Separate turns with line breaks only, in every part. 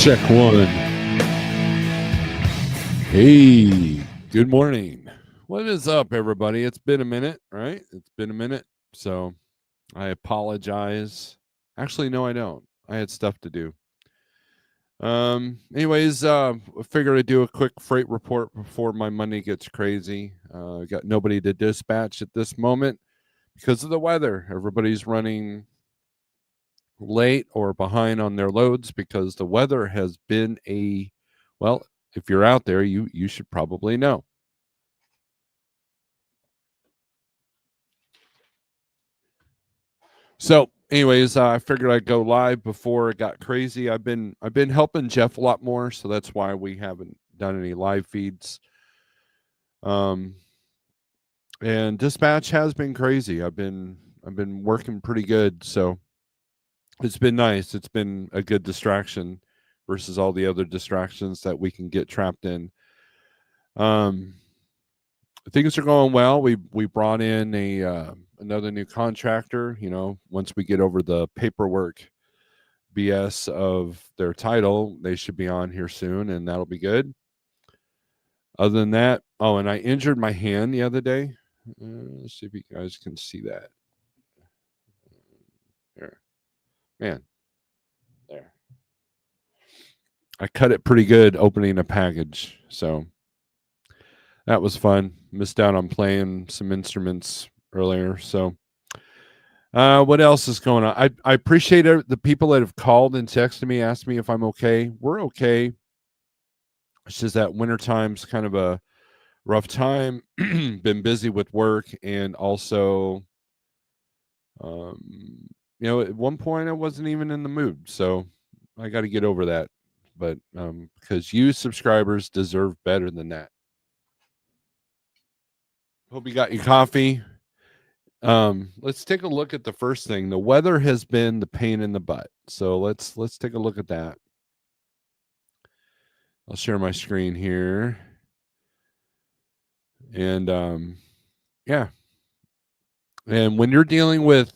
Check one. Hey, good morning. What is up, everybody? It's been a minute, right? It's been a minute. So I apologize. Actually, no, I don't. I had stuff to do. Anyways, I figured I'd do a quick freight report before my Monday gets crazy. Got nobody to dispatch at this moment because of the weather. Everybody's running late or behind on their loads because the weather has been well, if you're out there, you should probably know. So, anyways, I figured I'd go live before it got crazy. I've been helping Jeff a lot more, so that's why we haven't done any live feeds. And dispatch has been crazy. I've been working pretty good, so it's been nice. It's been a good distraction versus all the other distractions that we can get trapped in. Things are going well. We brought in another new contractor. Once we get over the paperwork BS of their title, they should be on here soon, and that'll be good. Other than that, and I injured my hand the other day. Let's see if you guys can see that. There, man, there. I cut it pretty good opening a package, so that was fun. Missed out on playing some instruments earlier, so. What else is going on? I appreciate the people that have called and texted me, asked me if I'm okay. We're okay. It's just that wintertime's kind of a rough time. Been busy with work, and also, at one point I wasn't even in the mood, so I got to get over that. But because you subscribers deserve better than that. Hope you got your coffee. Let's take a look at the first thing. The weather has been the pain in the butt. So let's take a look at that. I'll share my screen here. And yeah. And when you're dealing with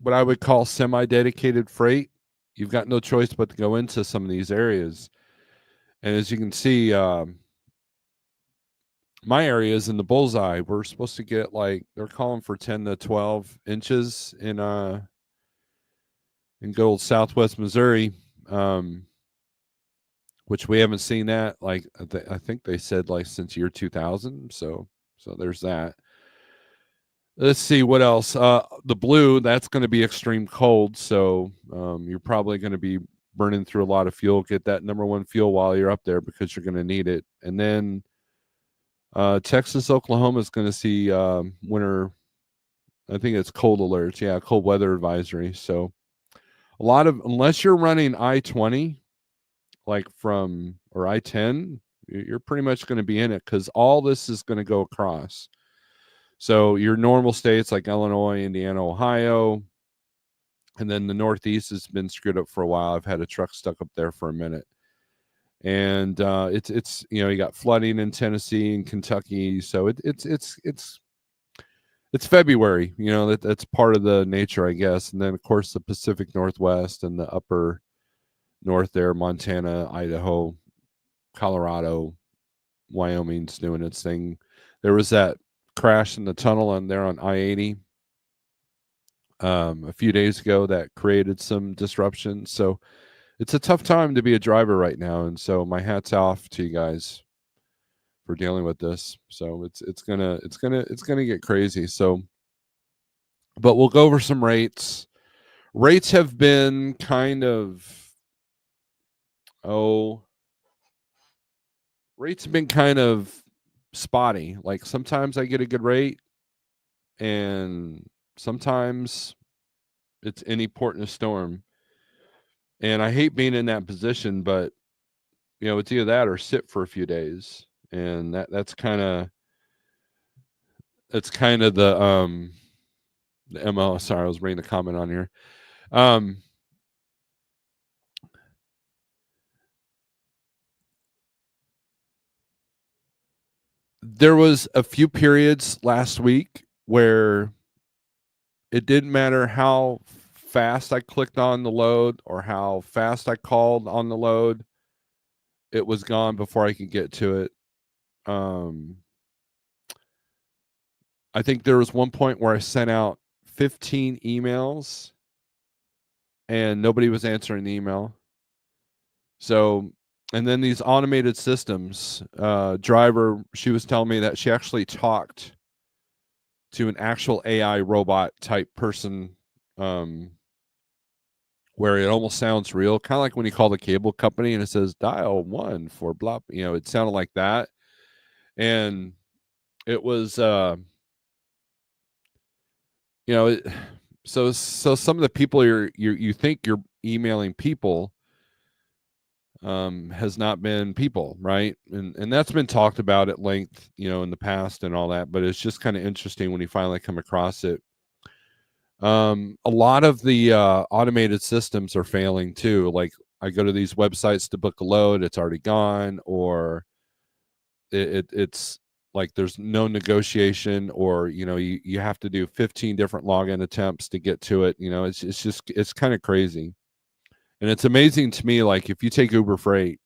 what I would call semi-dedicated freight, you've got no choice but to go into some of these areas. And as you can see, my area is in the bullseye. We're supposed to get they're calling for 10 to 12 inches in good old Southwest Missouri, which we haven't seen that. I think they said since year 2000. So there's that. Let's see what else. The blue, that's going to be extreme cold. So you're probably going to be burning through a lot of fuel. Get that number one fuel while you're up there because you're going to need it. And then Texas, Oklahoma is going to see winter. I think it's cold alerts. Yeah, cold weather advisory. So unless you're running I-20, or I-10, you're pretty much going to be in it because all this is going to go across. So your normal states like Illinois, Indiana, Ohio, and then the Northeast has been screwed up for a while. I've had a truck stuck up there for a minute. And it's you got flooding in Tennessee and Kentucky. So it's February, that's part of the nature, I guess. And then of course the Pacific Northwest and the upper north there, Montana, Idaho, Colorado, Wyoming's doing its thing. There was that crash in the tunnel on I-80 a few days ago that created some disruption. So it's a tough time to be a driver right now, and so my hat's off to you guys for dealing with this. So it's gonna get crazy. So, but we'll go over some rates. Rates have been kind of spotty. Sometimes I get a good rate, and sometimes it's any port in a storm. And I hate being in that position, but it's either that or sit for a few days. And that's kind of the MO. Sorry, I was reading the comment on here. There was a few periods last week where it didn't matter how fast I clicked on the load or how fast I called on the load, it was gone before I could get to it. I think there was one point where I sent out 15 emails and nobody was answering the email. So, and then these automated systems, driver, she was telling me that she actually talked to an actual AI robot type person, where it almost sounds real, kind of like when you call the cable company and it says dial 1 for blah, it sounded like that. And it was, so some of the people you think you're emailing people, has not been people, right? And that's been talked about at length, in the past and all that, but it's just kind of interesting when you finally come across it. A lot of the automated systems are failing too. Like I go to these websites to book a load, it's already gone, or it's like there's no negotiation, or you have to do 15 different login attempts to get to it. It's kind of crazy. And it's amazing to me, like if you take Uber Freight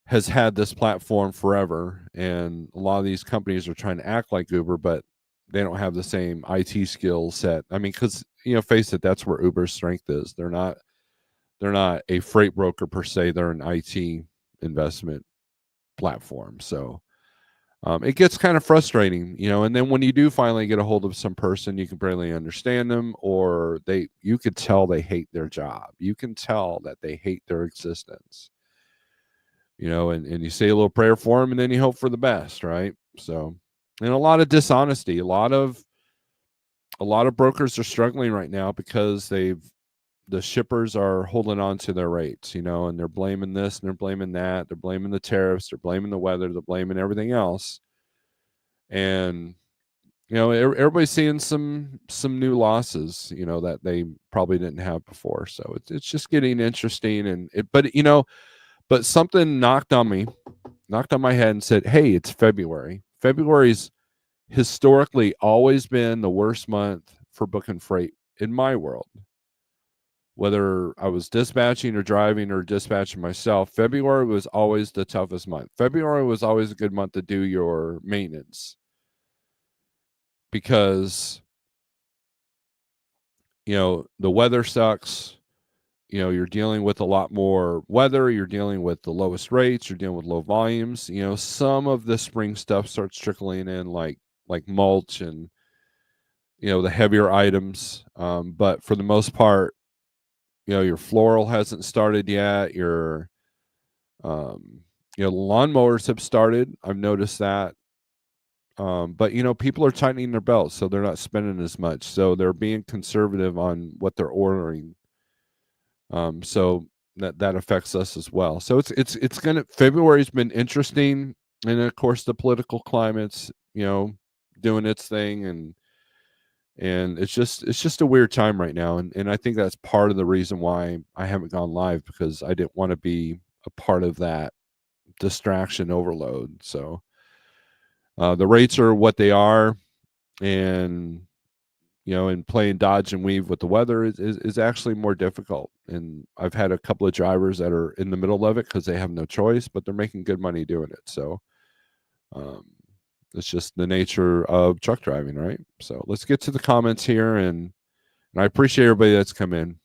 has had this platform forever, and a lot of these companies are trying to act like Uber, but they don't have the same IT skill set. I mean, because face it, that's where Uber's strength is. They're not a freight broker per se. They're an IT investment platform. So it gets kind of frustrating, and then when you do finally get a hold of some person, you can barely understand them, or you could tell they hate their job. You can tell that they hate their existence, and you say a little prayer for them, and then you hope for the best, right? So, and a lot of dishonesty, a lot of brokers are struggling right now because the shippers are holding on to their rates, and they're blaming this and they're blaming that, they're blaming the tariffs, they're blaming the weather, they're blaming everything else. And everybody's seeing some new losses, that they probably didn't have before. So it's just getting interesting. But something knocked on my head and said, hey, it's February. February's historically always been the worst month for booking freight in my world. Whether I was dispatching or driving or dispatching myself, February was always the toughest month. February was always a good month to do your maintenance, because the weather sucks. You're dealing with a lot more weather, you're dealing with the lowest rates, you're dealing with low volumes. Some of the spring stuff starts trickling in, like mulch and the heavier items, but for the most part, your floral hasn't started yet. Your lawnmowers have started, I've noticed that. But people are tightening their belts, so they're not spending as much, so they're being conservative on what they're ordering. So that affects us as well. So it's gonna February's been interesting, and of course the political climate's doing its thing, and it's just a weird time right now, and I think that's part of the reason why I haven't gone live, because I didn't want to be a part of that distraction overload. So the rates are what they are, and and playing dodge and weave with the weather is actually more difficult. And I've had a couple of drivers that are in the middle of it because they have no choice, but they're making good money doing it. So it's just the nature of truck driving, right? So let's get to the comments here, and I appreciate everybody that's come in.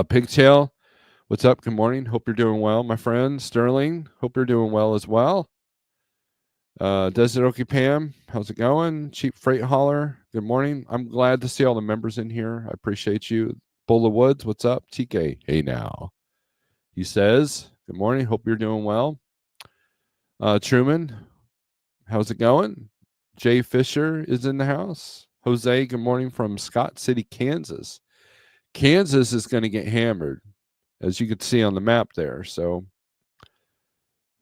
Pigtail, what's up? Good morning. Hope you're doing well, my friend. Sterling, hope you're doing well as well. Desiroki Pam, how's it going? Cheap Freight Hauler, good morning. I'm glad to see all the members in here. I appreciate you. Bull of Woods, what's up? TK, hey now. He says, good morning. Hope you're doing well. Truman, how's it going? Jay Fisher is in the house. Jose, good morning from Scott City, Kansas. Kansas is going to get hammered, as you can see on the map there. So,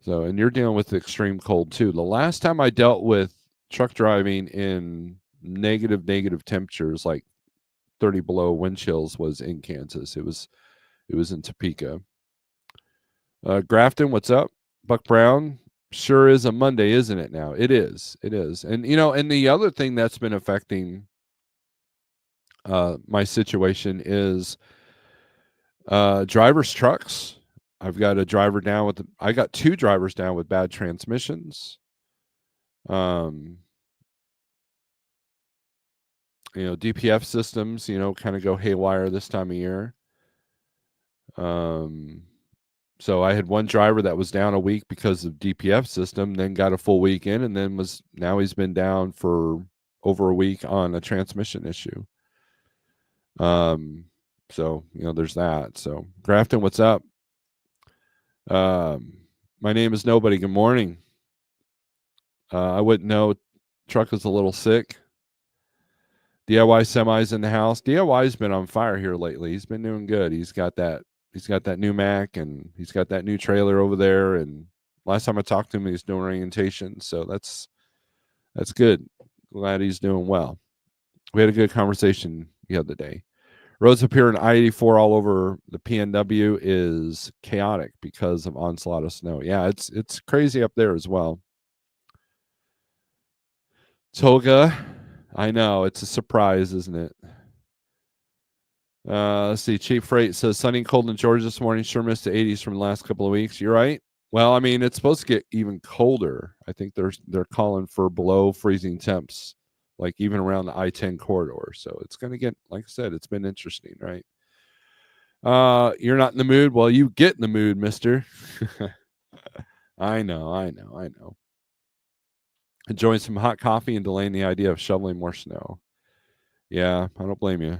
and you're dealing with extreme cold too. The last time I dealt with truck driving in negative temperatures, like 30 below wind chills, was in Kansas. It was in Topeka. Grafton, what's up? Buck Brown, sure is a Monday, isn't it now? It is. And and the other thing that's been affecting my situation is driver's trucks. I've got a driver down with I got 2 drivers down with bad transmissions. DPF systems, kind of go haywire this time of year. So I had one driver that was down a week because of DPF system, then got a full week in, and then now he's been down for over a week on a transmission issue. So there's that. So Grafton, what's up? My name is Nobody. Good morning. I wouldn't know. Truck is a little sick. DIY semi's in the house. DIY's been on fire here lately. He's been doing good. He's got that new Mac, and he's got that new trailer over there. And last time I talked to him, he was doing orientation. So that's good. Glad he's doing well. We had a good conversation the other day. Roads up here in I-84 all over the PNW is chaotic because of onslaught of snow. Yeah, it's crazy up there as well. Toga, I know, it's a surprise, isn't it? Let's see. Cheap Freight says sunny and cold in Georgia this morning. Sure missed the 80s from the last couple of weeks. You're right. Well, I mean, it's supposed to get even colder. I think they're calling for below freezing temps, like even around the I-10 corridor. So it's going to get, like I said, it's been interesting, right? You're not in the mood. Well, you get in the mood, mister. I know. Enjoying some hot coffee and delaying the idea of shoveling more snow. Yeah, I don't blame you.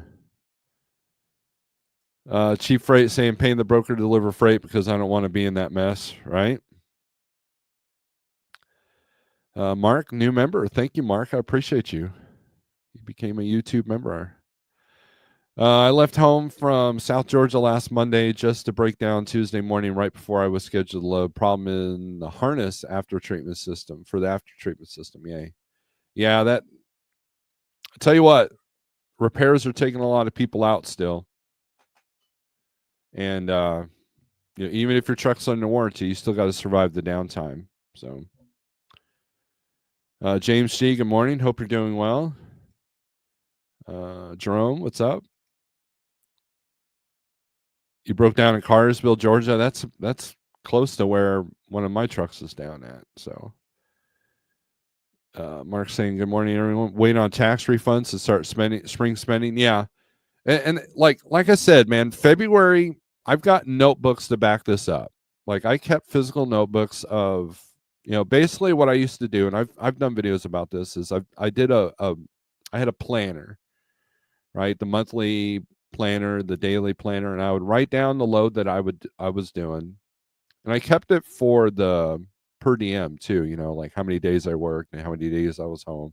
Cheap Freight saying paying the broker to deliver freight because I don't want to be in that mess, right? Mark, new member. Thank you, Mark. I appreciate you. You became a YouTube member. I left home from South Georgia last Monday just to break down Tuesday morning right before I was scheduled to load. Problem in the harness after treatment system for the after treatment system. Yay. Yeah, that. I tell you what, repairs are taking a lot of people out still. And even if your truck's under warranty, you still got to survive the downtime. So, James G, good morning. Hope you're doing well. Jerome, what's up? You broke down in Cartersville, Georgia. That's close to where one of my trucks is down at. So, Mark saying good morning, everyone. Waiting on tax refunds to start spring spending. Yeah, and like I said, man, February. I've got notebooks to back this up. Like I kept physical notebooks of basically what I used to do, and I've done videos about this. Is I had a planner, right? The monthly planner, the daily planner, and I would write down the load that I was doing, and I kept it for the per diem too. Like how many days I worked and how many days I was home.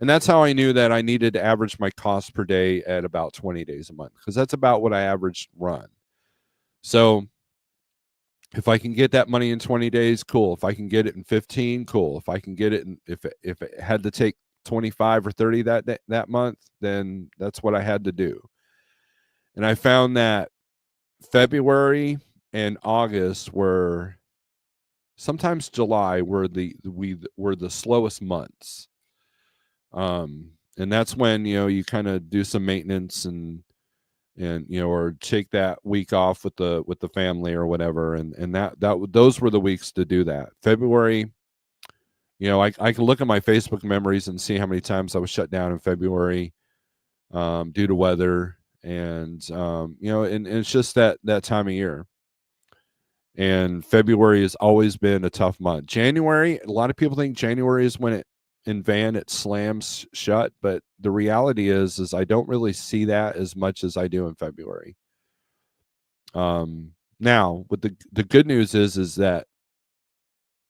And that's how I knew that I needed to average my cost per day at about 20 days a month, because that's about what I averaged run. So if I can get that money in 20 days, cool. If I can get it in 15, cool. If I can get it if it had to take 25 or 30 that month, then that's what I had to do. And I found that February and August were, sometimes July were the slowest months. And that's when you kind of do some maintenance and or take that week off with the family or whatever, and those were the weeks to do that. February, I can look at my Facebook memories and see how many times I was shut down in February due to weather, and and it's just that time of year. And February has always been a tough month. January, a lot of people think January is when it slams shut, but the reality is I don't really see that as much as I do in February. Now, with the good news is that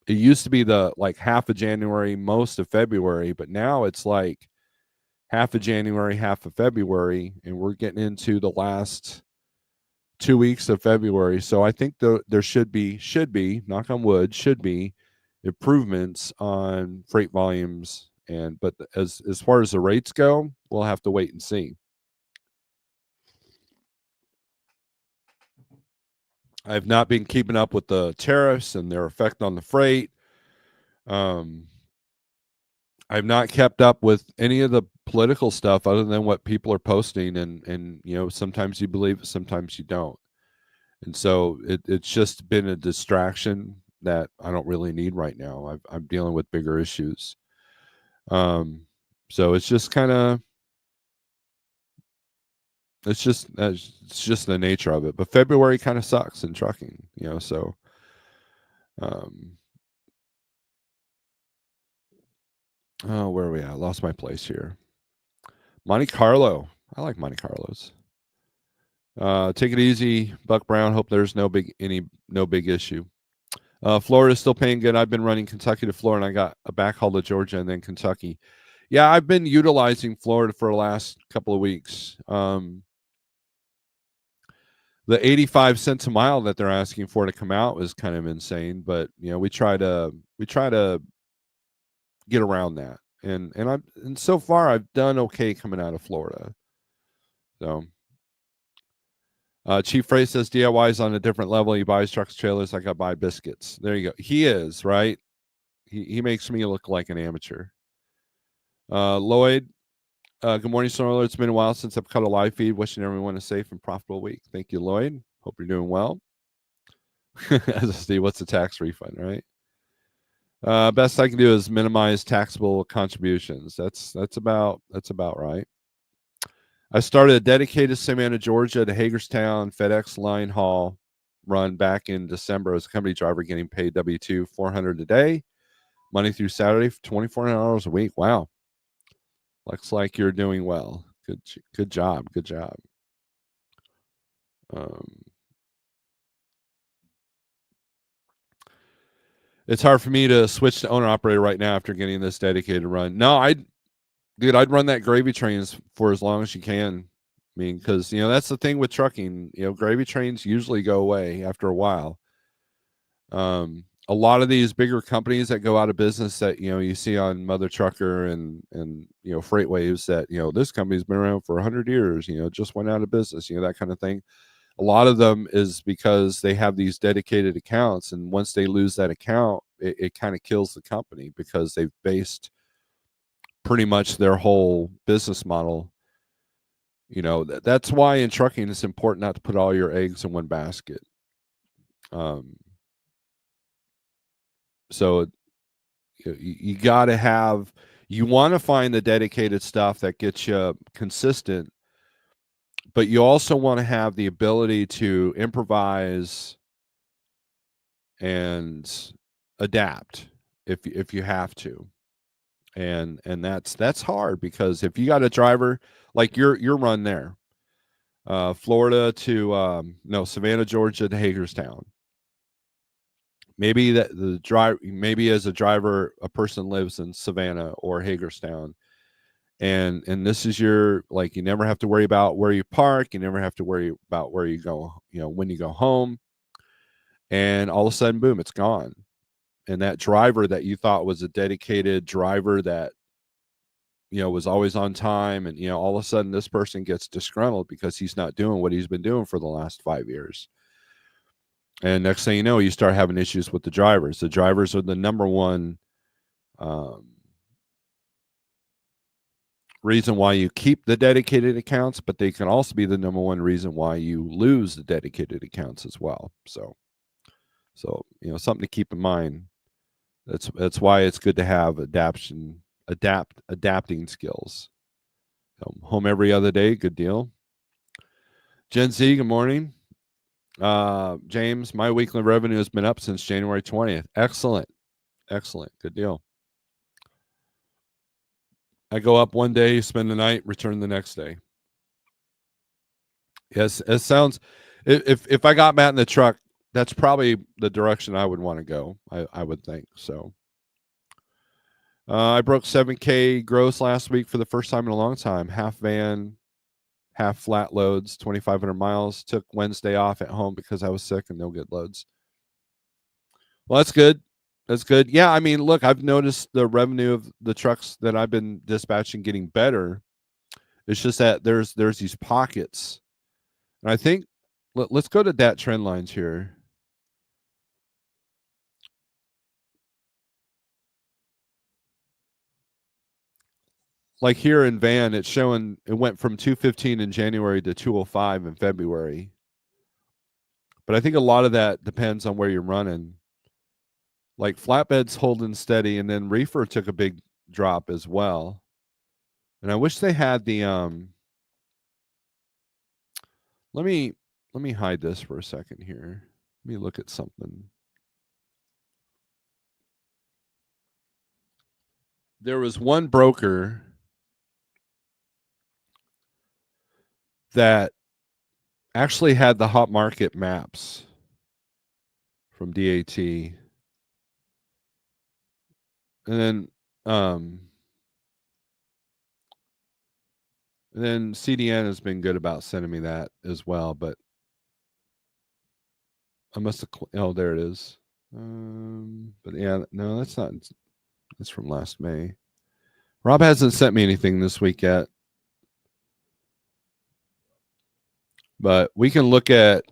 it used to be the like half of January, most of February, but now it's like half of January, half of February, and we're getting into the last 2 weeks of February. So I think there should be, knock on wood, should be improvements on freight volumes, but as far as the rates go, we'll have to wait and see. I've not been keeping up with the tariffs and their effect on the freight. I've not kept up with any of the political stuff other than what people are posting, and sometimes you believe it, sometimes you don't. And so it's just been a distraction that I don't really need right now. I'm dealing with bigger issues. So it's just kind of it's just the nature of it. But February kind of sucks in trucking, so oh, where are we at? I lost my place here. Monte Carlo. I like Monte Carlos. Take it easy, Buck Brown. Hope there's no big issue. Florida's still paying good. I've been running Kentucky to Florida, and I got a backhaul to Georgia and then Kentucky. Yeah, I've been utilizing Florida for the last couple of weeks. The 85 cents a mile that they're asking for to come out was kind of insane, but we try to get around that, and so far I've done okay coming out of Florida. So Chief Frey says DIY is on a different level. He buys trucks, trailers like I buy biscuits. There you go. He is right. He makes me look like an amateur. Lloyd, good morning, Snorelord. It's been a while since I've cut a live feed. Wishing everyone a safe and profitable week. Thank you, Lloyd. Hope you're doing well. Steve, what's the tax refund, right? Best I can do is minimize taxable contributions. That's about right. I started a dedicated Savannah, Georgia to Hagerstown FedEx line haul run back in December as a company driver, getting paid W-2 $400 a day, Monday through Saturday for 24 hours a week. Wow. Looks like you're doing well. Good job. It's hard for me to switch to owner operator right now after getting this dedicated run. No, I'd run that gravy trains for as long as you can. I mean, because that's the thing with trucking. Gravy trains usually go away after a while. A lot of these bigger companies that go out of business that you see on Mother Trucker and Freight Waves, that this company's been around for 100 years, just went out of business, that kind of thing. A lot of them is because they have these dedicated accounts, and once they lose that account, it kind of kills the company, because they've based pretty much their whole business model. That's why in trucking it's important not to put all your eggs in one basket. So you got to have, you want to find the dedicated stuff that gets you consistent, but you also want to have the ability to improvise and adapt if you have to. And that's hard, because if you got a driver like your run there, Florida to Savannah, Georgia to Hagerstown. Maybe that the driver, maybe as a driver, a person lives in Savannah or Hagerstown, and this is your, like, you never have to worry about where you park, you never have to worry about where you go, when you go home, and all of a sudden, boom, it's gone. And that driver that you thought was a dedicated driver that was always on time, and all of a sudden this person gets disgruntled because he's not doing what he's been doing for the last 5 years. And next thing you know, you start having issues with the drivers. The drivers are the number one reason why you keep the dedicated accounts, but they can also be the number one reason why you lose the dedicated accounts as well. So something to keep in mind. That's why it's good to have adapting skills. Home every other day, good deal. Gen Z, good morning. James, my weekly revenue has been up since January 20th. Excellent. Good deal. I go up one day, spend the night, return the next day. Yes, it sounds, if I got Matt in the truck, that's probably the direction I would want to go. I would think so. I broke 7K gross last week for the first time in a long time. Half van, half flat loads, 2,500 miles. Took Wednesday off at home because I was sick and no good loads. Well, that's good. That's good. Yeah, I mean, look, I've noticed the revenue of the trucks that I've been dispatching getting better. It's just that there's these pockets. And I think, let's go to that trend lines here. like here in Van, it's showing it went from 215 in January to 205 in February. But I think a lot of that depends on where you're running. Like flatbed's holding steady, and then reefer took a big drop as well. And I wish they had the let me hide this for a second here. Let me look at something. There was one broker that actually had the hot market maps from DAT. And then CDN has been good about sending me that as well, but I must have oh, there it is. But yeah, no, that's not, that's from last May. Rob hasn't sent me anything this week yet. But we can look at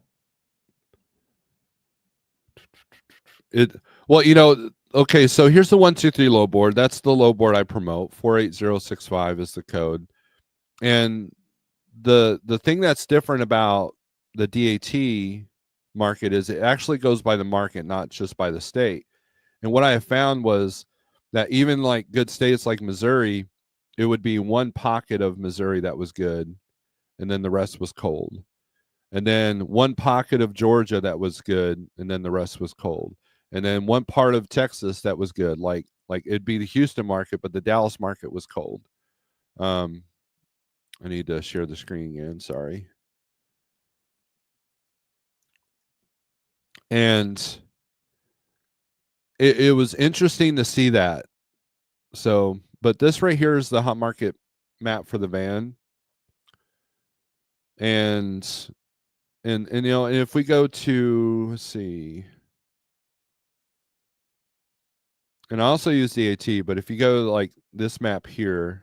it. Well, you know, okay, so here's the 123 low board. That's the low board I promote. 48065 is the code. And the thing that's different about the DAT market is it actually goes by the market, not just by the state. And what I have found was that even like good states like Missouri, it would be one pocket of Missouri that was good, and then the rest was cold. And then one pocket of Georgia that was good, and then the rest was cold. And then one part of Texas that was good, like it'd be the Houston market, but the Dallas market was cold. I need to share the screen again. Sorry. And it was interesting to see that. So, but this right here is the hot market map for the van. And you know, and if we go to, let's see, and I also use the AT, but if you go to like this map here,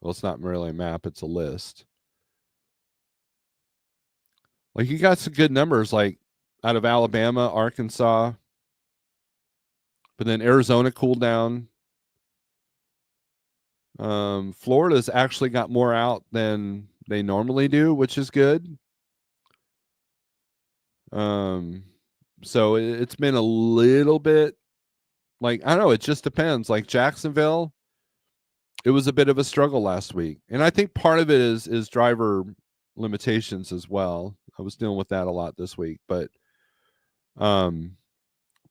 well, it's not really a map, it's a list. Like you got some good numbers, like out of Alabama, Arkansas, but then Arizona cooled down. Florida's actually got more out than they normally do, which is good. So it's been a little bit like, I don't know, it just depends. Like Jacksonville, it was a bit of a struggle last week. And I think part of it is driver limitations as well. I was dealing with that a lot this week, but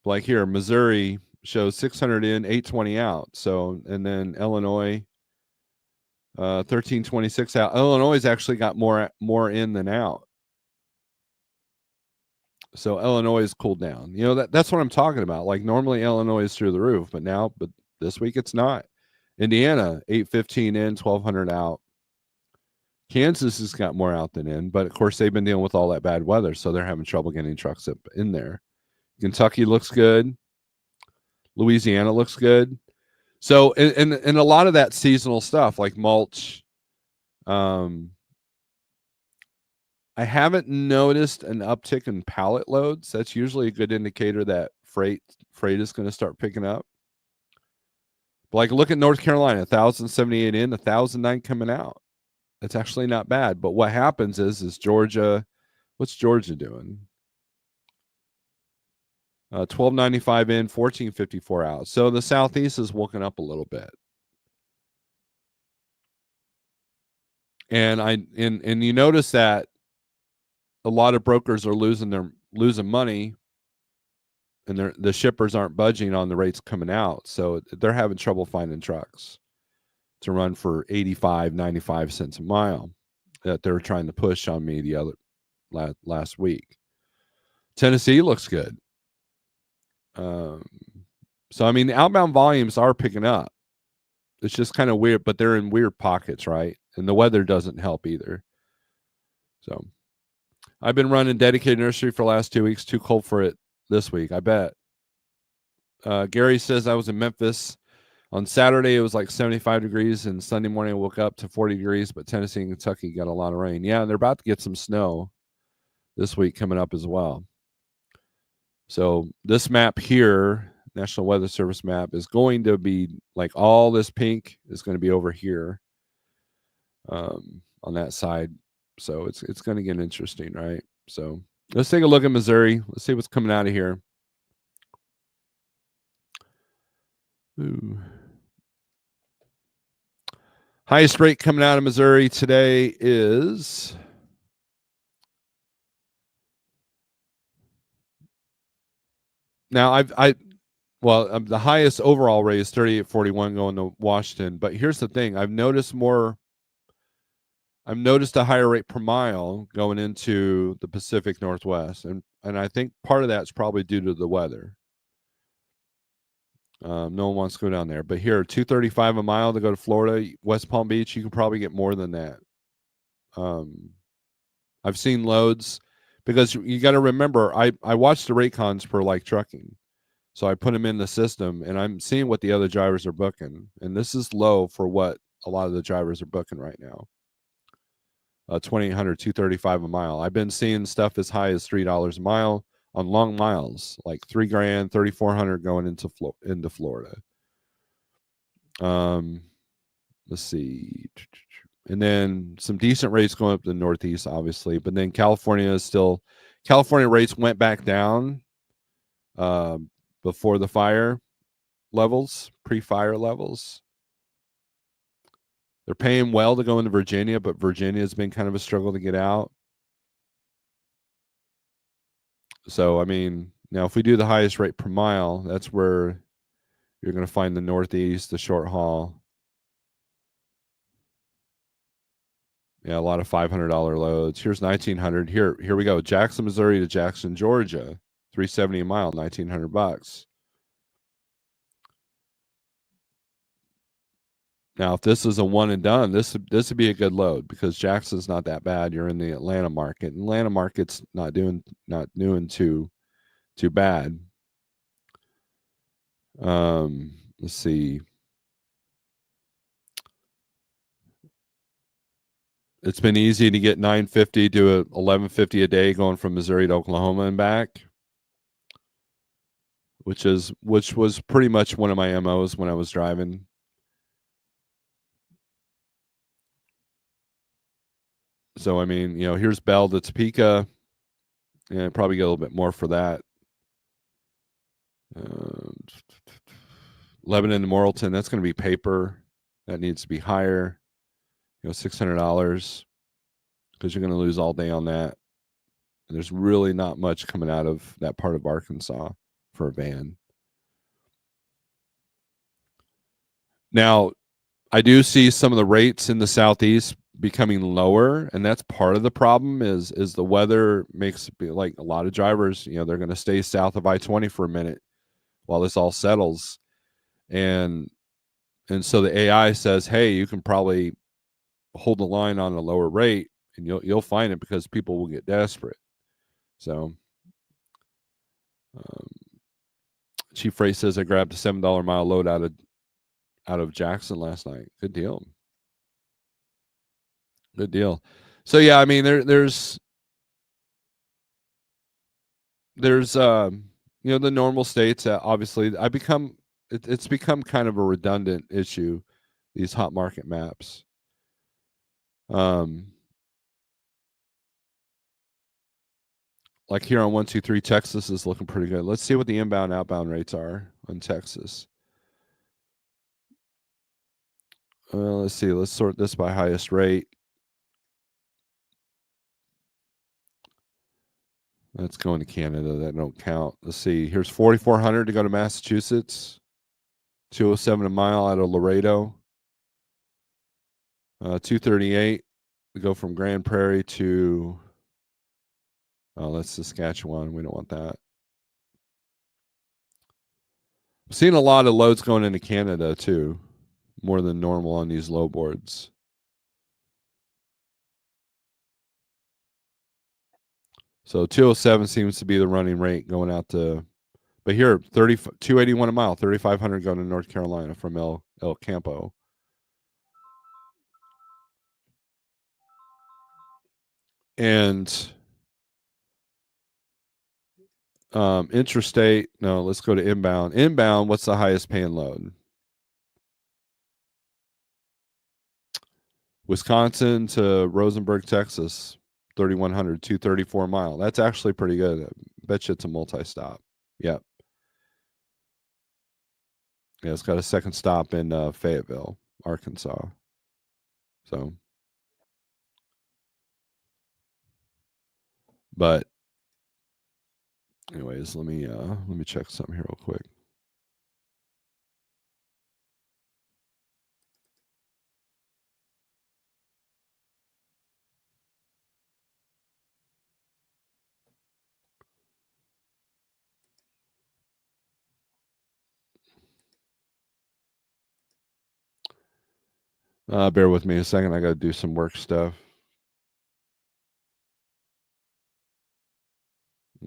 like here, Missouri shows 600 in, 820 out. So, and then Illinois 1326 out. Illinois has actually got more in than out. So Illinois is cooled down. You know, that's what I'm talking about. Like normally Illinois is through the roof, but this week it's not. Indiana 815 in, 1200 out. Kansas has got more out than in, but of course they've been dealing with all that bad weather, so they're having trouble getting trucks up in there. Kentucky looks good. Louisiana looks good. So and a lot of that seasonal stuff like mulch. I haven't noticed an uptick in pallet loads. That's usually a good indicator that freight is going to start picking up. But like look at North Carolina, 1,078 in, 1,009 coming out. That's actually not bad. But what happens is Georgia, what's Georgia doing? 1295 in, 1454 out. So the Southeast is woken up a little bit. And you notice that a lot of brokers are losing money, and the shippers aren't budging on the rates coming out. So they're having trouble finding trucks to run for 85, 95 cents a mile that they're trying to push on me the other last week. Tennessee looks good. So I mean, the outbound volumes are picking up. It's just kind of weird, but they're in weird pockets, right? And the weather doesn't help either. So I've been running dedicated nursery for the last 2 weeks. Too cold for it this week, I bet. Gary says I was in Memphis on Saturday. It was like 75 degrees, and Sunday morning I woke up to 40 degrees. But Tennessee and Kentucky got a lot of rain. Yeah, and they're about to get some snow this week coming up as well. So this map here, National Weather Service map, is going to be like all this pink is going to be over here. on that side. So it's going to get interesting, right? So let's take a look at Missouri. Let's see what's coming out of here. Ooh. Highest rate coming out of Missouri today is now the highest overall rate is 38.41 going to Washington. But here's the thing: I've noticed a higher rate per mile going into the Pacific Northwest, and I think part of that's probably due to the weather. No one wants to go down there, but here 235 a mile to go to Florida, West Palm Beach. You can probably get more than that. I've seen loads because you got to remember, I watch the rate cons per like trucking, so I put them in the system, and I'm seeing what the other drivers are booking, and this is low for what a lot of the drivers are booking right now. 2,800, 235 a mile. I've been seeing stuff as high as $3 a mile on long miles, like $3,000, 3,400 going into Florida. Let's see, and then some decent rates going up to the Northeast, obviously, but then California rates went back down before the pre-fire levels. They're paying well to go into Virginia, but Virginia has been kind of a struggle to get out. So, I mean, now if we do the highest rate per mile, that's where you're going to find the Northeast, the short haul. Yeah, a lot of $500 loads. Here's 1,900. Here we go. Jackson, Missouri to Jackson, Georgia, 370 a mile, $1,900. Now, if this is a one and done, this would be a good load because Jackson's not that bad. You're in the Atlanta market. Atlanta market's not doing too bad. Let's see. It's been easy to get 950 to 1150 a day going from Missouri to Oklahoma and back, which was pretty much one of my MOs when I was driving. So I mean, here's Bell to Topeka, and probably get a little bit more for that. Lebanon to Morrilton, that's going to be paper. That needs to be higher. $600 because you're going to lose all day on that. And there's really not much coming out of that part of Arkansas for a van. Now, I do see some of the rates in the Southeast becoming lower, and that's part of the problem is the weather makes like a lot of drivers, they're going to stay south of I-20 for a minute while this all settles. And so the AI says, hey, you can probably hold the line on a lower rate, and you'll find it because people will get desperate. So Chief Freight says I grabbed a $7 a mile load out of Jackson last night. Good deal. Good deal. So yeah, I mean there's the normal states. Obviously, it's become kind of a redundant issue, these hot market maps. Like here on 123, Texas is looking pretty good. Let's see what the inbound outbound rates are on Texas. Let's see. Let's sort this by highest rate. That's going to Canada. That don't count. Let's see. Here's 4,400 to go to Massachusetts. 207 a mile out of Laredo. 238 to go from Grand Prairie to that's Saskatchewan. We don't want that. I'm seeing a lot of loads going into Canada too, more than normal on these low boards. So 207 seems to be the running rate going out to, but here 281 a mile, 3,500 going to North Carolina from El Campo. And interstate, no, let's go to inbound. Inbound, what's the highest paying load? Wisconsin to Rosenberg, Texas, 3,100, 234 mile. That's actually pretty good. I bet you it's a multi-stop. Yep. Yeah, it's got a second stop in Fayetteville, Arkansas. So, but anyways, let me check something here real quick. Bear with me a second. I got to do some work stuff.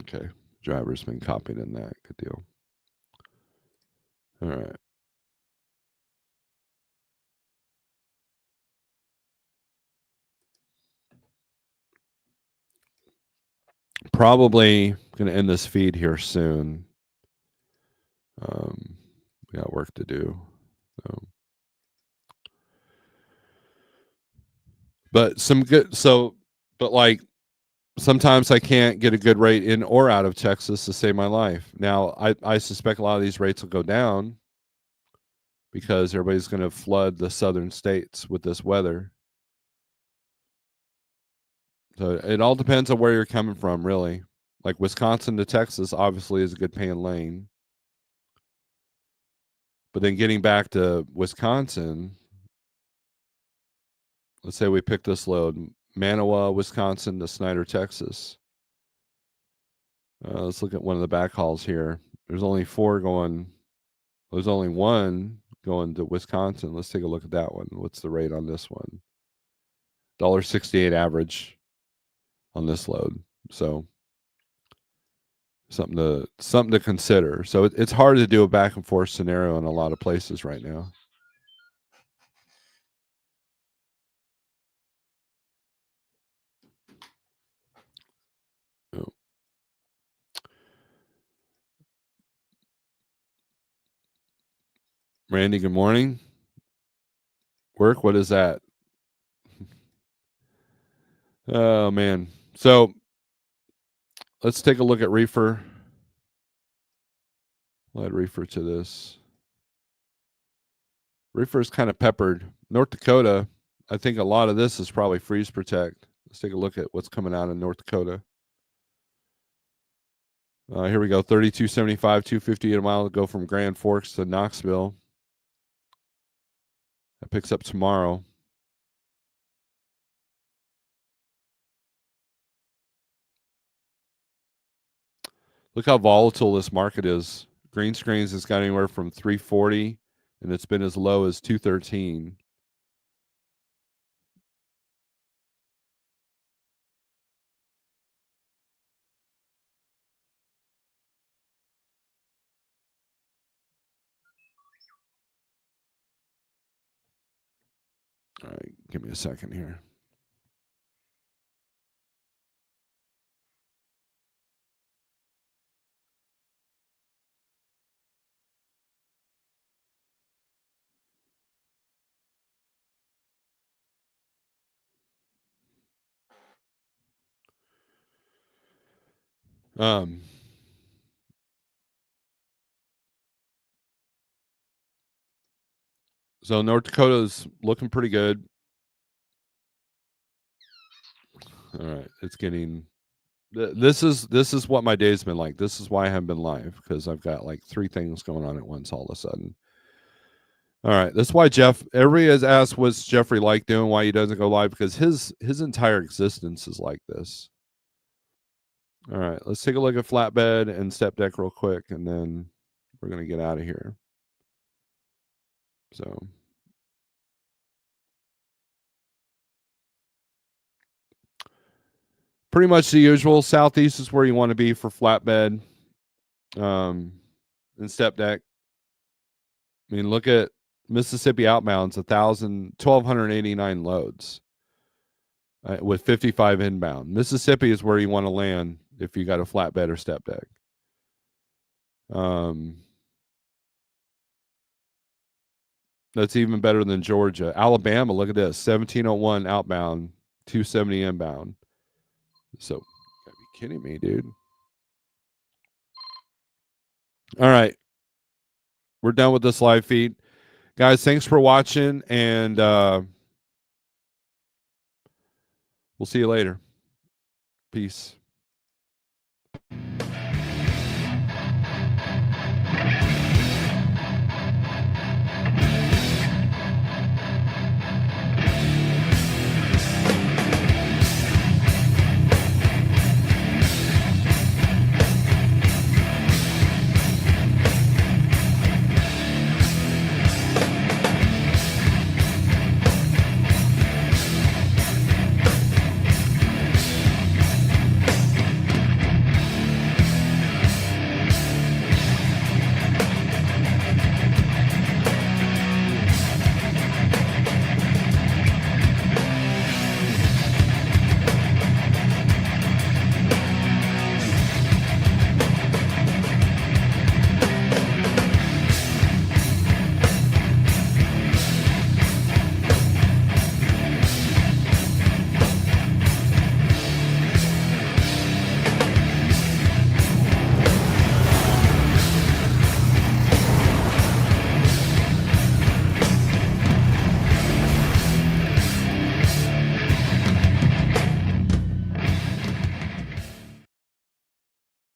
Okay. Driver's been copied in that. Good deal. All right. Probably going to end this feed here soon. We got work to do. So. But some good. So, but like sometimes I can't get a good rate in or out of Texas to save my life. Now, I suspect a lot of these rates will go down because everybody's going to flood the southern states with this weather. So it all depends on where you're coming from, really. Like Wisconsin to Texas, obviously, is a good paying lane. But then getting back to Wisconsin, let's say we pick this load, Manawa, Wisconsin to Snyder, Texas. Let's look at one of the back hauls here. There's only four going. There's only one going to Wisconsin. Let's take a look at that one. What's the rate on this one? $1.68 average on this load. So something to consider. So it's hard to do a back and forth scenario in a lot of places right now. Oh. Randy, good morning. Work, what is that? Oh man. So let's take a look at reefer. I'll add reefer to this. Reefer is kind of peppered. North Dakota, I think a lot of this is probably freeze protect. Let's take a look at what's coming out in North Dakota. Here we go, 32.75, 250 a mile to go from Grand Forks to Knoxville. That picks up tomorrow. Look how volatile this market is. Green screens has got anywhere from 340, and it's been as low as 213. All right, give me a second here. So North Dakota's looking pretty good. All right, it's getting. This is what my day's been like. This is why I haven't been live, because I've got like three things going on at once all of a sudden. All right, that's why everybody has asked what's Jeffrey like doing, why he doesn't go live, because his entire existence is like this. All right, let's take a look at flatbed and step deck real quick, and then we're gonna get out of here. So pretty much the usual. Southeast is where you want to be for flatbed and step deck. I mean, look at Mississippi outbounds, 1,289 loads with 55 inbound. Mississippi is where you want to land if you got a flatbed or step deck. That's even better than Georgia. Alabama, look at this. 1701 outbound, 270 inbound. So, you gotta be kidding me, dude. All right. We're done with this live feed. Guys, thanks for watching, and we'll see you later. Peace.